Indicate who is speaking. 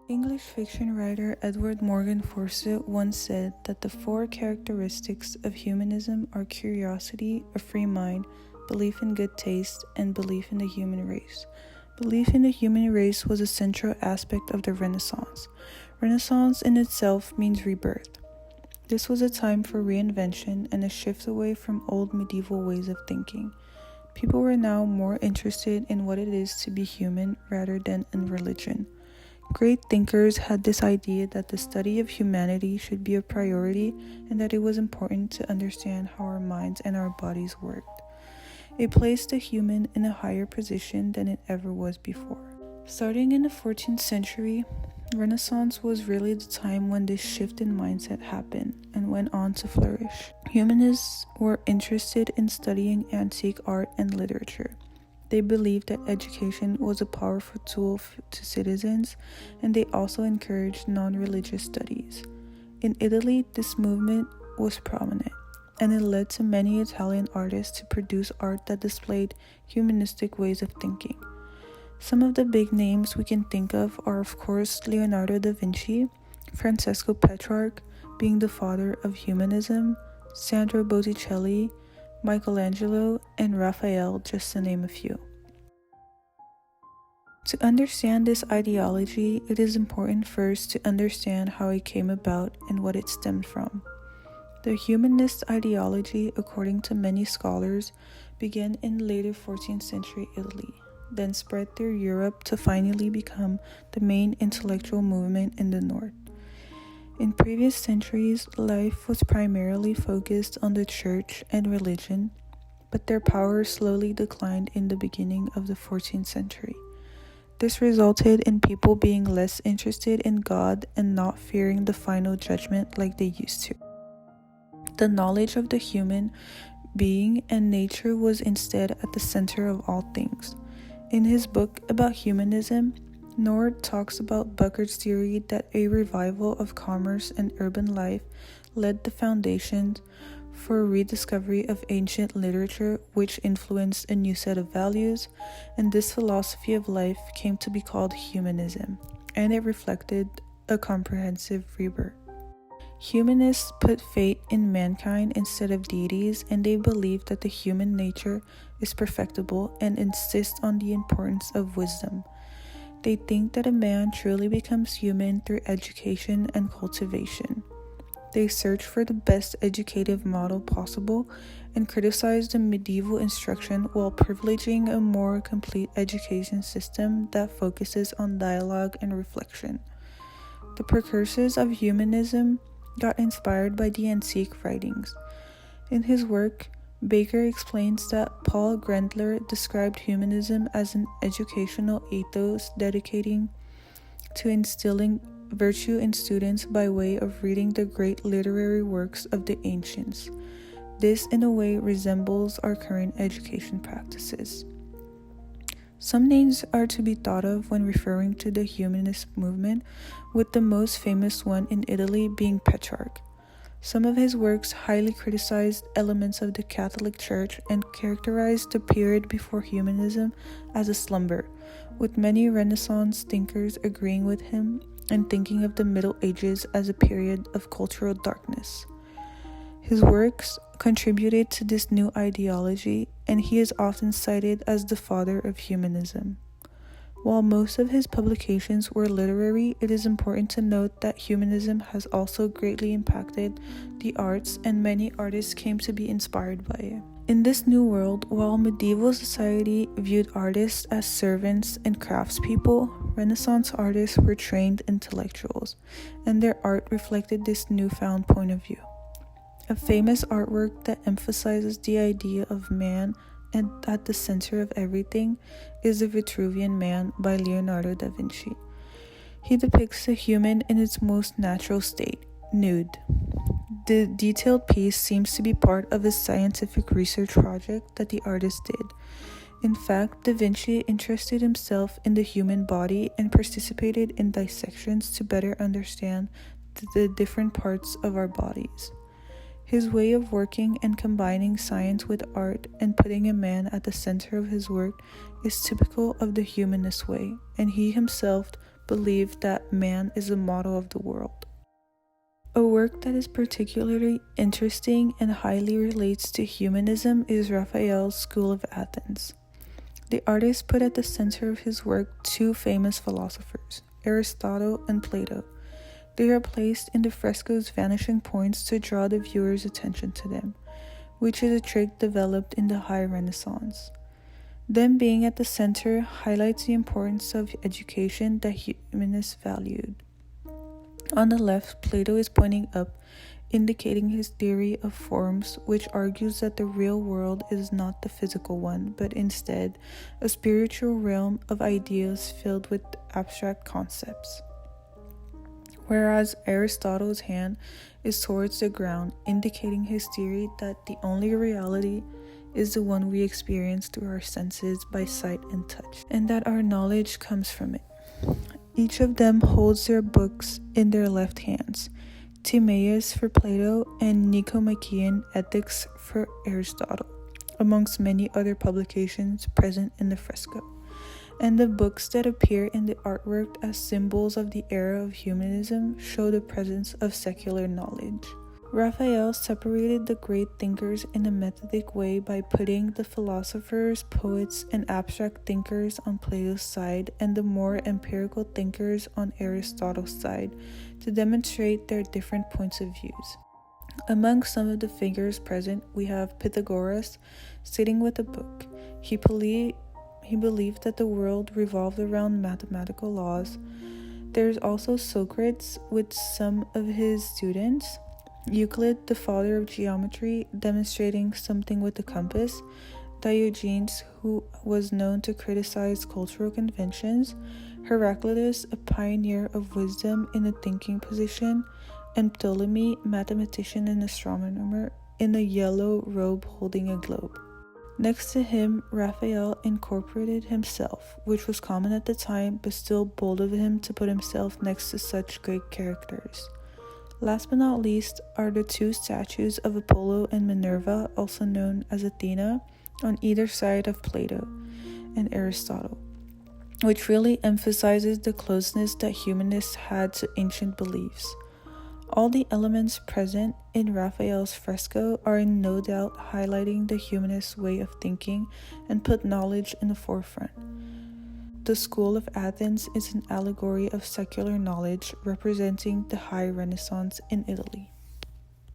Speaker 1: English fiction writer Edward Morgan Fawcett once said that the four characteristics of humanism are curiosity, a free mind, belief in good taste, and belief in the human race. Belief in the human race was a central aspect of the Renaissance. Renaissance in itself means rebirth. This was a time for reinvention and a shift away from old medieval ways of thinking. People were now more interested in what it is to be human rather than in religion. Great thinkers had this idea that the study of humanity should be a priority and that it was important to understand how our minds and our bodies worked. It placed the human in a higher position than it ever was before. Starting in the 14th century, Renaissance was really the time when this shift in mindset happened and went on to flourish. Humanists were interested in studying antique art and literature. They believed that education was a powerful tool to citizens, and they also encouraged non-religious studies. In Italy, this movement was prominent, and it led to many Italian artists to produce art that displayed humanistic ways of thinking. Some of the big names we can think of are, of course, Leonardo da Vinci, Francesco Petrarch, being the father of humanism, Sandro Botticelli, Michelangelo, and Raphael, just to name a few. To understand this ideology, it is important first to understand how it came about and what it stemmed from. The humanist ideology, according to many scholars, began in later 14th century Italy, then spread through Europe to finally become the main intellectual movement in the North. In previous centuries, life was primarily focused on the church and religion, but their power slowly declined in the beginning of the 14th century. This resulted in people being less interested in God and not fearing the final judgment like they used to. The knowledge of the human being and nature was instead at the center of all things. In his book about humanism, Nord talks about Buckard's theory that a revival of commerce and urban life laid the foundations for a rediscovery of ancient literature, which influenced a new set of values, and this philosophy of life came to be called humanism, and it reflected a comprehensive rebirth. Humanists put faith in mankind instead of deities, and they believe that the human nature is perfectible and insist on the importance of wisdom. They think that a man truly becomes human through education and cultivation. They search for the best educative model possible and criticize the medieval instruction while privileging a more complete education system that focuses on dialogue and reflection. The precursors of humanism got inspired by the antique writings. In his work, Baker explains that Paul Grendler described humanism as an educational ethos dedicating to instilling virtue in students by way of reading the great literary works of the ancients. This, in a way, resembles our current education practices. Some names are to be thought of when referring to the humanist movement, with the most famous one in Italy being Petrarch. Some of his works highly criticized elements of the Catholic Church and characterized the period before humanism as a slumber, with many Renaissance thinkers agreeing with him and thinking of the Middle Ages as a period of cultural darkness. His works contributed to this new ideology, and he is often cited as the father of humanism. While most of his publications were literary, it is important to note that humanism has also greatly impacted the arts, and many artists came to be inspired by it. In this new world, while medieval society viewed artists as servants and craftspeople, Renaissance artists were trained intellectuals, and their art reflected this newfound point of view. A famous artwork that emphasizes the idea of man and at the center of everything is The Vitruvian Man by Leonardo da Vinci. He depicts the human in its most natural state, nude. The detailed piece seems to be part of a scientific research project that the artist did. In fact, da Vinci interested himself in the human body and participated in dissections to better understand the different parts of our bodies. His way of working and combining science with art and putting a man at the center of his work is typical of the humanist way, and he himself believed that man is the model of the world. A work that is particularly interesting and highly relates to humanism is Raphael's School of Athens. The artist put at the center of his work two famous philosophers, Aristotle and Plato. They are placed in the fresco's vanishing points to draw the viewer's attention to them, which is a trick developed in the High Renaissance. Them being at the center highlights the importance of education that humanists valued. On the left, Plato is pointing up, indicating his theory of forms, which argues that the real world is not the physical one, but instead a spiritual realm of ideas filled with abstract concepts. Whereas Aristotle's hand is towards the ground, indicating his theory that the only reality is the one we experience through our senses by sight and touch, and that our knowledge comes from it. Each of them holds their books in their left hands, Timaeus for Plato and Nicomachean Ethics for Aristotle, amongst many other publications present in the fresco. And the books that appear in the artwork as symbols of the era of humanism show the presence of secular knowledge. Raphael separated the great thinkers in a methodic way by putting the philosophers, poets, and abstract thinkers on Plato's side and the more empirical thinkers on Aristotle's side to demonstrate their different points of views. Among some of the figures present, we have Pythagoras sitting with a book. He believed that the world revolved around mathematical laws. There's also Socrates with some of his students, Euclid, the father of geometry, demonstrating something with the compass, Diogenes, who was known to criticize cultural conventions, Heraclitus, a pioneer of wisdom in a thinking position, and Ptolemy, mathematician and astronomer, in a yellow robe holding a globe. Next to him, Raphael incorporated himself, which was common at the time, but still bold of him to put himself next to such great characters. Last but not least are the two statues of Apollo and Minerva, also known as Athena, on either side of Plato and Aristotle, which really emphasizes the closeness that humanists had to ancient beliefs. All the elements present in Raphael's fresco are in no doubt highlighting the humanist way of thinking and put knowledge in the forefront. The School of Athens is an allegory of secular knowledge representing the High Renaissance in Italy.